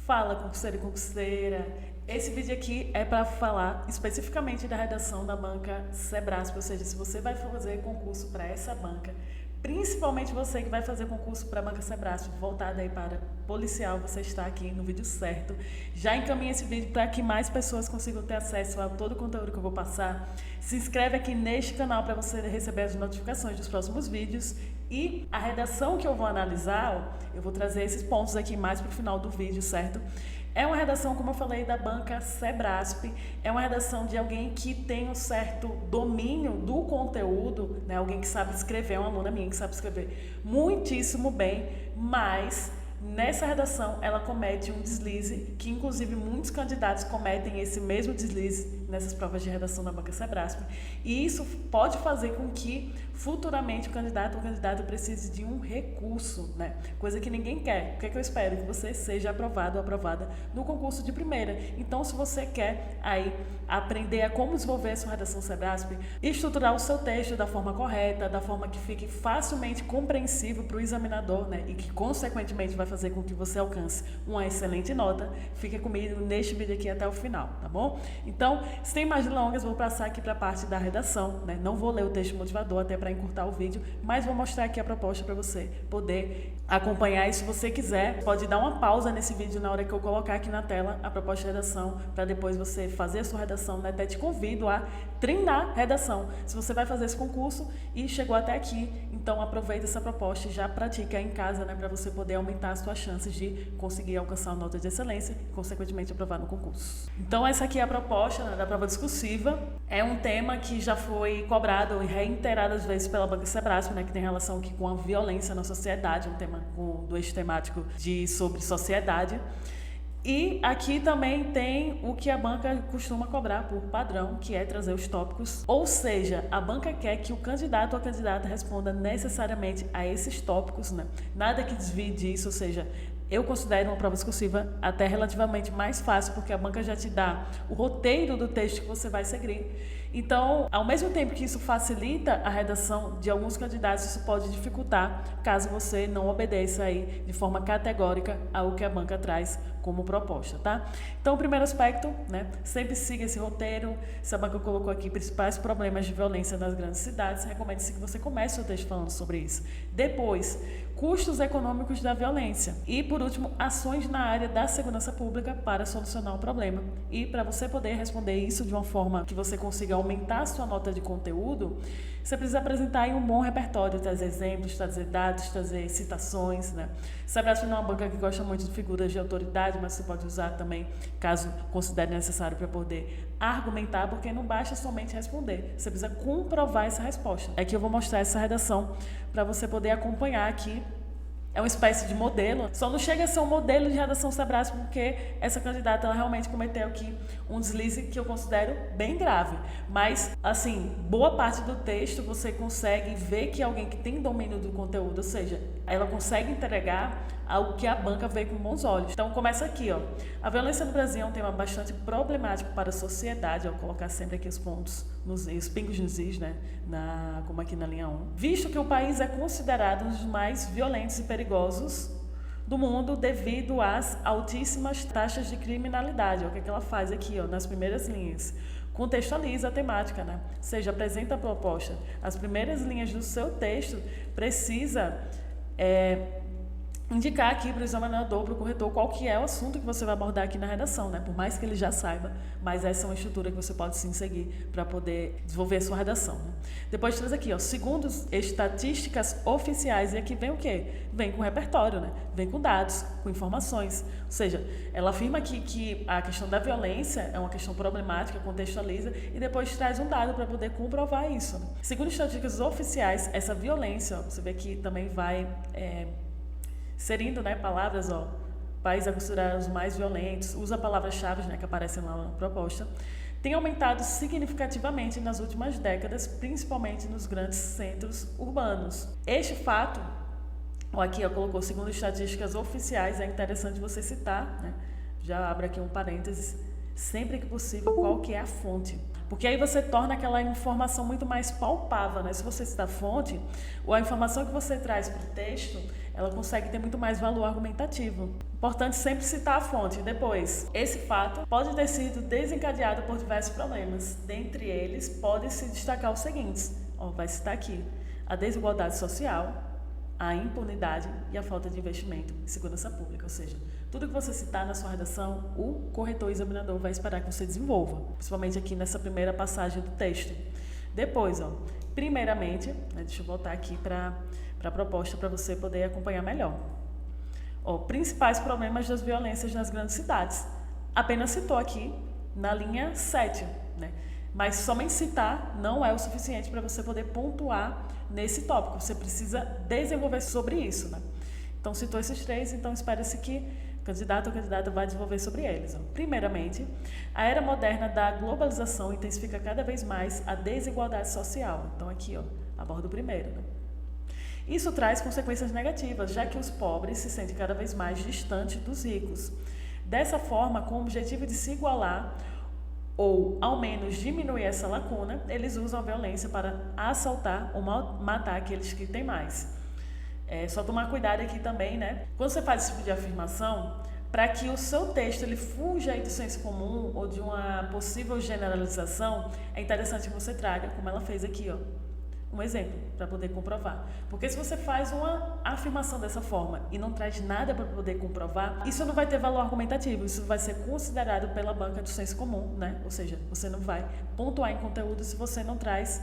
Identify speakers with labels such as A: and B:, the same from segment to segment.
A: Fala, concurseiro e concurseira. Esse vídeo aqui é para falar especificamente da redação da banca Sebrasp, ou seja, se você vai fazer concurso para essa banca, principalmente você que vai fazer concurso para a banca Sebrasp, voltado aí para policial, você está aqui no vídeo certo. Já encaminhe esse vídeo para que mais pessoas consigam ter acesso a todo o conteúdo que eu vou passar. Se inscreve aqui neste canal para você receber as notificações dos próximos vídeos. E a redação que eu vou analisar, eu vou trazer esses pontos aqui mais para o final do vídeo, certo? É uma redação, como eu falei, da banca Sebrasp, é uma redação de alguém que tem um certo domínio do conteúdo, né? Alguém que sabe escrever, uma aluna minha que sabe escrever muitíssimo bem, mas nessa redação ela comete um deslize, que inclusive muitos candidatos cometem esse mesmo deslize nessas provas de redação da banca Sebrasp, e isso pode fazer com que futuramente o candidato ou candidata precise de um recurso, né? Coisa que ninguém quer. O que é que eu espero? Que você seja aprovado ou aprovada no concurso de primeira. Então, se você quer aí aprender a como desenvolver a sua redação Sebrasp, estruturar o seu texto da forma correta, da forma que fique facilmente compreensível para o examinador, né? E que consequentemente vai fazer com que você alcance uma excelente nota, fica comigo neste vídeo aqui até o final, tá bom? Então, sem mais delongas, vou passar aqui para a parte da redação, né? Não vou ler o texto motivador até para encurtar o vídeo, mas vou mostrar aqui a proposta para você poder acompanhar. E se você quiser, pode dar uma pausa nesse vídeo na hora que eu colocar aqui na tela a proposta de redação, para depois você fazer a sua redação, né? Até te convido a treinar redação. Se você vai fazer esse concurso e chegou até aqui, então aproveita essa proposta e já pratica em casa, né? Para você poder aumentar as suas chances de conseguir alcançar a nota de excelência e, consequentemente, aprovar no concurso. Então, essa aqui é a proposta, né, da prova discursiva. É um tema que já foi cobrado e reiteradas vezes pela banca Sebrasp, né, que tem relação aqui com a violência na sociedade, um tema do eixo temático sobre sociedade. E aqui também tem o que a banca costuma cobrar por padrão, que é trazer os tópicos. Ou seja, a banca quer que o candidato ou a candidata responda necessariamente a esses tópicos, né? Nada que desvie disso, ou seja, eu considero uma prova discursiva até relativamente mais fácil, porque a banca já te dá o roteiro do texto que você vai seguir. Então, ao mesmo tempo que isso facilita a redação de alguns candidatos, isso pode dificultar caso você não obedeça aí de forma categórica ao que a banca traz como proposta, tá? Então, o primeiro aspecto, né, sempre siga esse roteiro. Se a banca colocou aqui principais problemas de violência nas grandes cidades, recomenda-se que você comece o texto falando sobre isso. Depois, custos econômicos da violência. E, por último, ações na área da segurança pública para solucionar o problema. E para você poder responder isso de uma forma que você consiga aumentar a sua nota de conteúdo, você precisa apresentar aí um bom repertório, trazer exemplos, trazer dados, trazer citações, né? Sebrasp não é uma banca que gosta muito de figuras de autoridade, mas você pode usar também, caso considere necessário, para poder argumentar, porque não basta somente responder, você precisa comprovar essa resposta. Aqui eu vou mostrar essa redação para você poder acompanhar aqui. É uma espécie de modelo, só não chega a ser um modelo de redação Sebrasp, porque essa candidata ela realmente cometeu aqui um deslize que eu considero bem grave. Mas, assim, boa parte do texto você consegue ver que é alguém que tem domínio do conteúdo, ou seja, ela consegue entregar algo que a banca vê com bons olhos. Então, começa aqui, ó. A violência no Brasil é um tema bastante problemático para a sociedade, eu vou colocar sempre aqui os pontos, os pingos nos is, né? Como aqui na linha 1. Visto que o país é considerado um dos mais violentos e perigosos do mundo devido às altíssimas taxas de criminalidade. O que é que ela faz aqui, ó, nas primeiras linhas? Contextualiza a temática, né? Ou seja, apresenta a proposta. As primeiras linhas do seu texto precisa indicar aqui para o examinador, para o corretor, qual que é o assunto que você vai abordar aqui na redação, né? Por mais que ele já saiba, mas essa é uma estrutura que você pode sim seguir para poder desenvolver a sua redação, né? Depois traz aqui, ó, segundo estatísticas oficiais, e aqui vem o quê? Vem com repertório, né? Vem com dados, com informações. Ou seja, ela afirma aqui que a questão da violência é uma questão problemática, contextualiza, e depois traz um dado para poder comprovar isso, né? Segundo estatísticas oficiais, essa violência, ó, você vê que também vai inserindo, né, palavras, ó, país é considerado os mais violentos, usa palavras-chave, né, que aparecem lá na proposta, tem aumentado significativamente nas últimas décadas, principalmente nos grandes centros urbanos. Este fato, aqui colocou, segundo estatísticas oficiais, é interessante você citar, né, já abro aqui um parênteses, sempre que possível, qual que é a fonte. Porque aí você torna aquela informação muito mais palpável, né? Se você citar a fonte, a informação que você traz para o texto, ela consegue ter muito mais valor argumentativo. Importante sempre citar a fonte. Depois, esse fato pode ter sido desencadeado por diversos problemas. Dentre eles, pode se destacar os seguintes. Vai citar aqui: a desigualdade social, a impunidade e a falta de investimento em segurança pública. Ou seja, tudo que você citar na sua redação, o corretor examinador vai esperar que você desenvolva, principalmente aqui nessa primeira passagem do texto. Depois, primeiramente, deixa eu voltar aqui para a proposta para você poder acompanhar melhor. Principais problemas das violências nas grandes cidades. Apenas citou aqui na linha 7, né? Mas somente citar não é o suficiente para você poder pontuar nesse tópico. Você precisa desenvolver sobre isso, né? Então, citou esses 3, então espera-se que o candidato ou candidata vai desenvolver sobre eles. Primeiramente, a era moderna da globalização intensifica cada vez mais a desigualdade social. Então, aqui, aborda o primeiro, né? Isso traz consequências negativas, já que os pobres se sentem cada vez mais distantes dos ricos. Dessa forma, com o objetivo de se igualar ou, ao menos, diminuir essa lacuna, eles usam a violência para assaltar ou matar aqueles que têm mais. Só tomar cuidado aqui também, né? Quando você faz esse tipo de afirmação, para que o seu texto ele fuja aí do senso comum ou de uma possível generalização, é interessante que você traga, como ela fez aqui, um exemplo para poder comprovar. Porque se você faz uma afirmação dessa forma e não traz nada para poder comprovar, isso não vai ter valor argumentativo, isso vai ser considerado pela banca do senso comum, né? Ou seja, você não vai pontuar em conteúdo se você não traz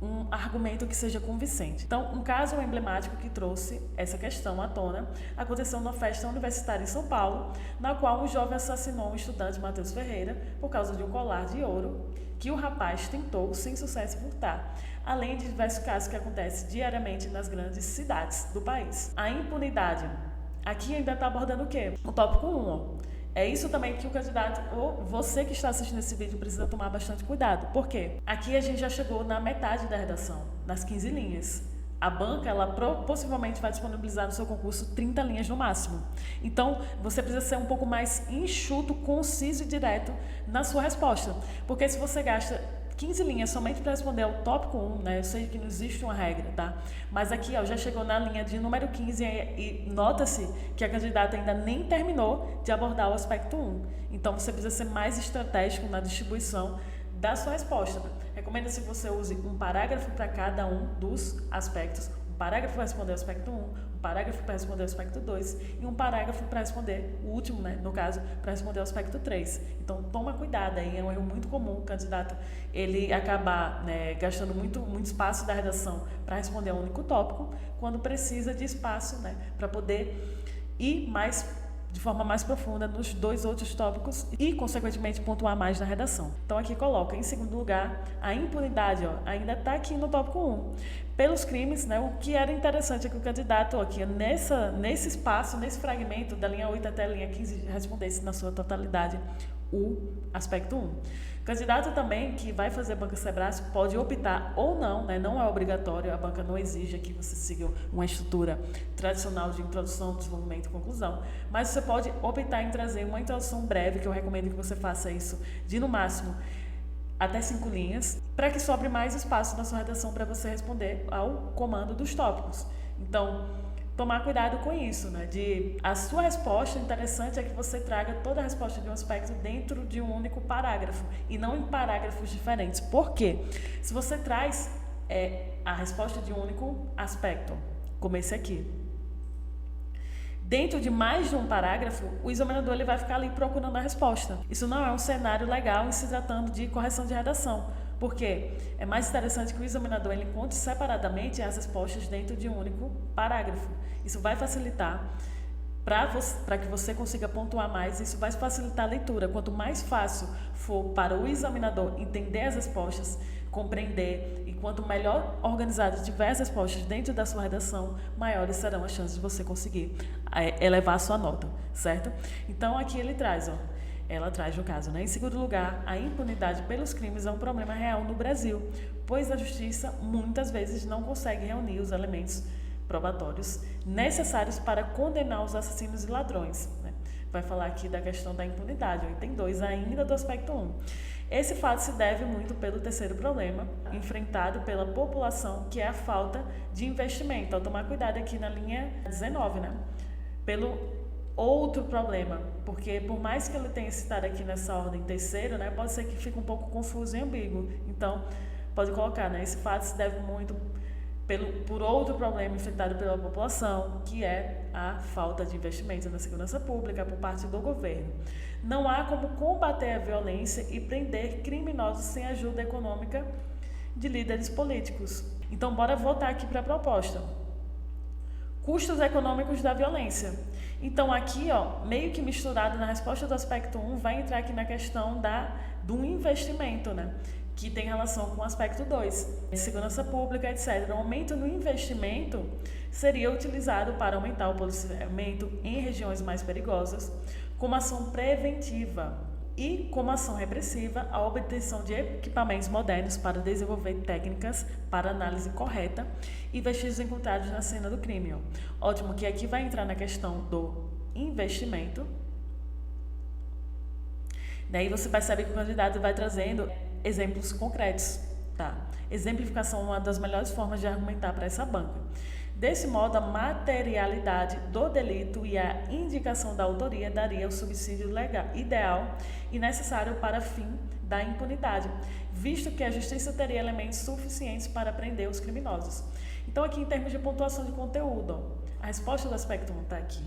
A: um argumento que seja convincente. Então, um caso emblemático que trouxe essa questão à tona aconteceu numa festa universitária em São Paulo, na qual um jovem assassinou um estudante, Matheus Ferreira, por causa de um colar de ouro que o rapaz tentou, sem sucesso, furtar, além de diversos casos que acontecem diariamente nas grandes cidades do país. A impunidade. Aqui ainda está abordando o quê? O tópico 1, É isso também que o candidato, ou você que está assistindo esse vídeo, precisa tomar bastante cuidado. Por quê? Aqui a gente já chegou na metade da redação, nas 15 linhas. A banca, ela possivelmente vai disponibilizar no seu concurso 30 linhas no máximo. Então, você precisa ser um pouco mais enxuto, conciso e direto na sua resposta. Porque se você gasta 15 linhas somente para responder ao tópico 1, né? Eu sei que não existe uma regra, tá? Mas aqui, já chegou na linha de número 15 e nota-se que a candidata ainda nem terminou de abordar o aspecto 1. Então, você precisa ser mais estratégico na distribuição da sua resposta. Recomenda-se que você use um parágrafo para cada um dos aspectos. Um parágrafo para responder o aspecto 1, um parágrafo para responder o aspecto 2 e um parágrafo para responder o último, né, no caso, para responder o aspecto 3. Então, toma cuidado aí, é um erro muito comum o candidato ele acabar, né, gastando muito espaço da redação para responder a um único tópico, quando precisa de espaço, né, para poder ir de forma mais profunda nos 2 outros tópicos e, consequentemente, pontuar mais na redação. Então, aqui coloca, em segundo lugar, a impunidade, ainda está aqui no tópico 1. Pelos crimes, né, o que era interessante é que o candidato, aqui nesse espaço, nesse fragmento, da linha 8 até a linha 15, respondesse na sua totalidade o aspecto 1. O candidato também que vai fazer banca Sebrae pode optar ou não, né, não é obrigatório, a banca não exige que você siga uma estrutura tradicional de introdução, desenvolvimento e conclusão, mas você pode optar em trazer uma introdução breve, que eu recomendo que você faça isso de no máximo até 5 linhas, para que sobre mais espaço na sua redação para você responder ao comando dos tópicos. Então, tomar cuidado com isso, né? A sua resposta, interessante é que você traga toda a resposta de um aspecto dentro de um único parágrafo e não em parágrafos diferentes. Por quê? Se você traz a resposta de um único aspecto, como esse aqui, dentro de mais de um parágrafo, o examinador ele vai ficar ali procurando a resposta. Isso não é um cenário legal em se tratando de correção de redação. Porque é mais interessante que o examinador ele encontre separadamente as respostas dentro de um único parágrafo. Isso vai facilitar para que você consiga pontuar mais, isso vai facilitar a leitura. Quanto mais fácil for para o examinador entender as respostas, compreender, e quanto melhor organizado tiver as respostas dentro da sua redação, maiores serão as chances de você conseguir elevar a sua nota, certo? Então, aqui ele traz, ela traz, no caso, né? Em segundo lugar, a impunidade pelos crimes é um problema real no Brasil, pois a justiça muitas vezes não consegue reunir os elementos probatórios necessários para condenar os assassinos e ladrões, né? vai falar aqui da questão da impunidade, o item 2 ainda do aspecto 1. Esse fato se deve muito pelo terceiro problema, enfrentado pela população, que é a falta de investimento. Então, tomar cuidado aqui na linha 19, né? Pelo outro problema, porque por mais que ele tenha citado aqui nessa ordem terceiro, né, pode ser que fique um pouco confuso e ambíguo. Então, pode colocar, né? Esse fato se deve muito por outro problema enfrentado pela população, que é a falta de investimento na segurança pública por parte do governo. Não há como combater a violência e prender criminosos sem ajuda econômica de líderes políticos. Então, bora voltar aqui para a proposta. Custos econômicos da violência. Então, aqui, meio que misturado na resposta do aspecto 1, vai entrar aqui na questão do investimento, né? Que tem relação com o aspecto 2, segurança pública, etc. O aumento no investimento seria utilizado para aumentar o policiamento em regiões mais perigosas, como ação preventiva e como ação repressiva, a obtenção de equipamentos modernos para desenvolver técnicas para análise correta e vestígios encontrados na cena do crime. Ótimo, que aqui vai entrar na questão do investimento. Daí você percebe que o candidato vai trazendo exemplos concretos, tá? Exemplificação é uma das melhores formas de argumentar para essa banca. Desse modo, a materialidade do delito e a indicação da autoria daria o subsídio legal, ideal e necessário para fim da impunidade, visto que a justiça teria elementos suficientes para prender os criminosos. Então, aqui em termos de pontuação de conteúdo, a resposta do aspecto 1 está aqui,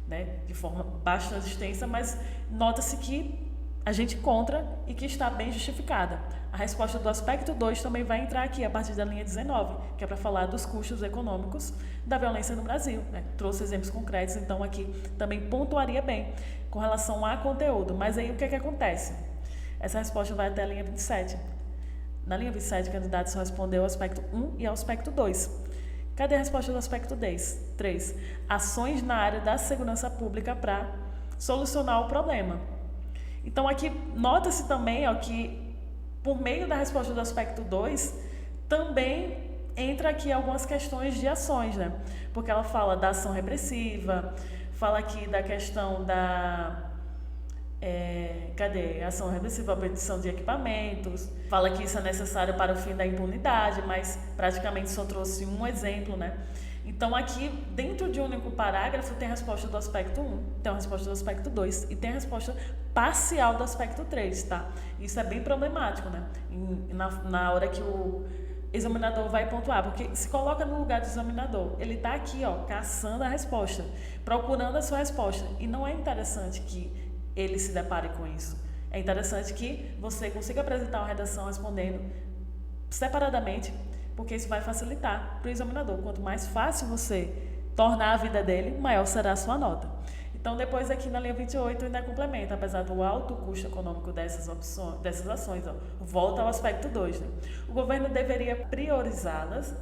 A: né? De forma bastante extensa, mas nota-se que a gente encontra e que está bem justificada. A resposta do aspecto 2 também vai entrar aqui a partir da linha 19, que é para falar dos custos econômicos da violência no Brasil, né? Trouxe exemplos concretos, então aqui também pontuaria bem com relação a conteúdo. Mas aí o que acontece? Essa resposta vai até a linha 27. Na linha 27, o candidato só respondeu ao aspecto 1 e ao aspecto 2. Cadê a resposta do aspecto 3? Ações na área da segurança pública para solucionar o problema. Então, aqui nota-se também que, por meio da resposta do aspecto 2, também entra aqui algumas questões de ações, né? Porque ela fala da ação repressiva, fala aqui da questão da... ação repressiva, a obtenção de equipamentos, fala que isso é necessário para o fim da impunidade, mas praticamente só trouxe um exemplo, né? Então, aqui, dentro de um único parágrafo, tem a resposta do aspecto 1, tem a resposta do aspecto 2 e tem a resposta parcial do aspecto 3, tá? Isso é bem problemático, né? Na hora que o examinador vai pontuar, porque se coloca no lugar do examinador, ele está aqui, caçando a resposta, procurando a sua resposta, e não é interessante que ele se depare com isso. É interessante que você consiga apresentar uma redação respondendo separadamente, porque isso vai facilitar para o examinador. Quanto mais fácil você tornar a vida dele, maior será a sua nota. Então, depois aqui na linha 28 ainda complementa, apesar do alto custo econômico dessas ações, volta ao aspecto 2. Né? O governo deveria priorizá-las,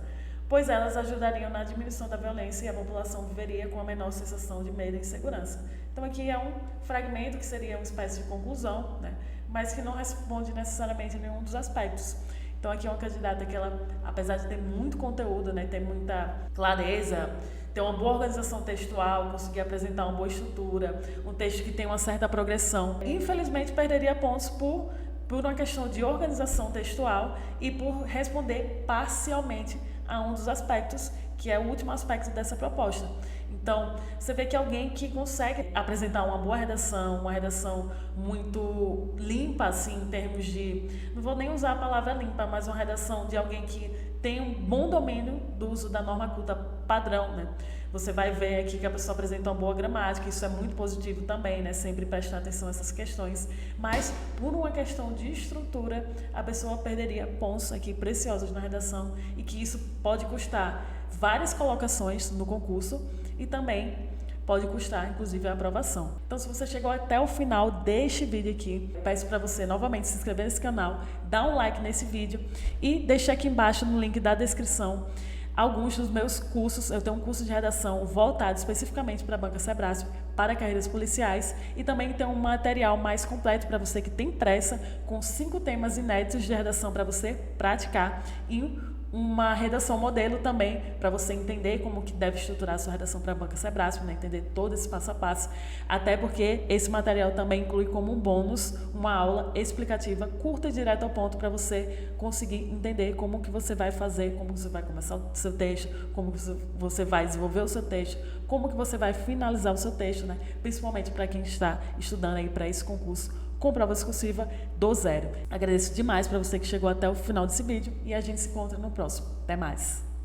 A: pois elas ajudariam na diminuição da violência e a população viveria com a menor sensação de medo e insegurança. Então, aqui é um fragmento que seria uma espécie de conclusão, né? Mas que não responde necessariamente a nenhum dos aspectos. Então, aqui é uma candidata que ela, apesar de ter muito conteúdo, né, ter muita clareza, ter uma boa organização textual, conseguir apresentar uma boa estrutura, um texto que tem uma certa progressão, infelizmente perderia pontos por uma questão de organização textual e por responder parcialmente a um dos aspectos, que é o último aspecto dessa proposta. Então, você vê que alguém que consegue apresentar uma boa redação, uma redação muito limpa, assim, em termos de... Não vou nem usar a palavra limpa, mas uma redação de alguém que tem um bom domínio do uso da norma culta padrão, né? Você vai ver aqui que a pessoa apresenta uma boa gramática, isso é muito positivo também, né? Sempre prestar atenção a essas questões. Mas, por uma questão de estrutura, a pessoa perderia pontos aqui preciosos na redação e que isso pode custar várias colocações no concurso e também pode custar, inclusive, a aprovação. Então, se você chegou até o final deste vídeo aqui, peço para você novamente se inscrever nesse canal, dar um like nesse vídeo e deixar aqui embaixo no link da descrição alguns dos meus cursos. Eu tenho um curso de redação voltado especificamente para a banca Sebrasp, para carreiras policiais, e também tem um material mais completo para você que tem pressa, com 5 temas inéditos de redação para você praticar, e uma redação modelo também, para você entender como que deve estruturar a sua redação para a banca Sebrasp, né? Entender todo esse passo a passo, até porque esse material também inclui como um bônus uma aula explicativa curta e direto ao ponto para você conseguir entender como que você vai fazer, como você vai começar o seu texto, como que você vai desenvolver o seu texto, como que você vai finalizar o seu texto, né? Principalmente para quem está estudando aí para esse concurso com prova discursiva do zero. Agradeço demais para você que chegou até o final desse vídeo e a gente se encontra no próximo. Até mais!